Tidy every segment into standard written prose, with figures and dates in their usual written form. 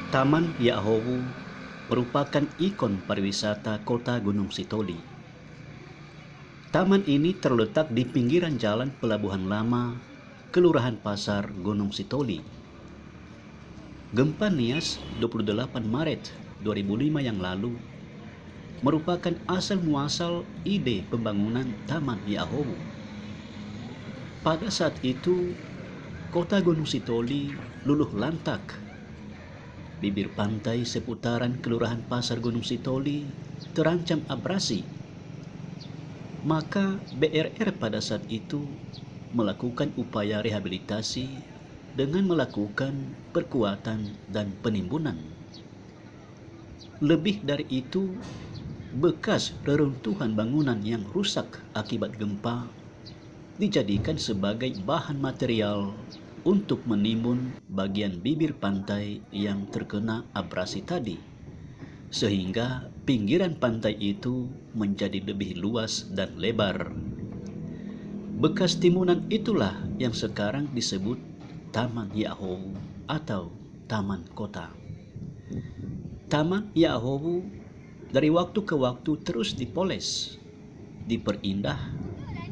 Taman Ya'owu merupakan ikon pariwisata kota Gunung Sitoli. Taman ini terletak di pinggiran jalan Pelabuhan Lama, Kelurahan Pasar, Gunung Sitoli. Gempa Nias 28 Maret 2005 yang lalu merupakan asal muasal ide pembangunan Taman Ya'owu. Pada saat itu, kota Gunung Sitoli luluh lantak. Bibir pantai seputaran Kelurahan Pasar Gunung Sitoli terancam abrasi. Maka BRR pada saat itu melakukan upaya rehabilitasi dengan melakukan perkuatan dan penimbunan. Lebih dari itu, bekas reruntuhan bangunan yang rusak akibat gempa dijadikan sebagai bahan material untuk menimbun bagian bibir pantai yang terkena abrasi tadi, sehingga pinggiran pantai itu menjadi lebih luas dan lebar. Bekas timunan itulah yang sekarang disebut Taman Ya'owu atau Taman Kota. Taman Ya'owu dari waktu ke waktu terus dipoles, diperindah,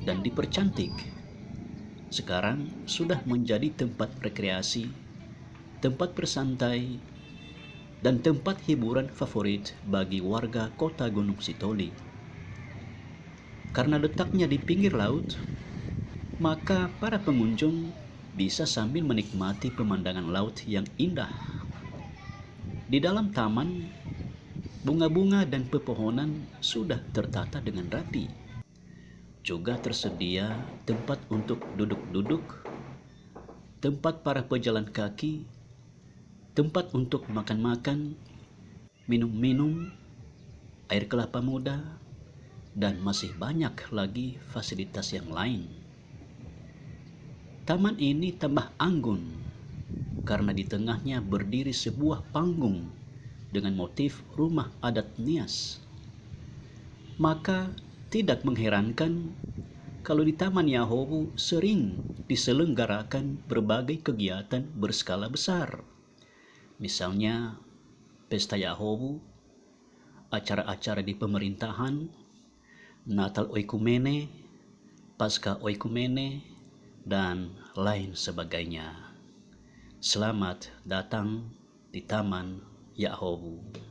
dan dipercantik. Sekarang sudah menjadi tempat rekreasi, tempat bersantai, dan tempat hiburan favorit bagi warga kota Gunung Sitoli. Karena letaknya di pinggir laut, maka para pengunjung bisa sambil menikmati pemandangan laut yang indah. Di dalam taman, bunga-bunga dan pepohonan sudah tertata dengan rapi. Juga tersedia tempat untuk duduk-duduk, tempat para pejalan kaki, tempat untuk makan-makan, minum-minum, air kelapa muda, dan masih banyak lagi fasilitas yang lain. Taman ini tambah anggun karena di tengahnya berdiri sebuah panggung dengan motif rumah adat Nias. Maka tidak mengherankan kalau di Taman Ya'owu sering diselenggarakan berbagai kegiatan berskala besar. Misalnya Pesta Ya'owu, acara-acara di pemerintahan, Natal Oikumene, Pasca Oikumene, dan lain sebagainya. Selamat datang di Taman Ya'owu.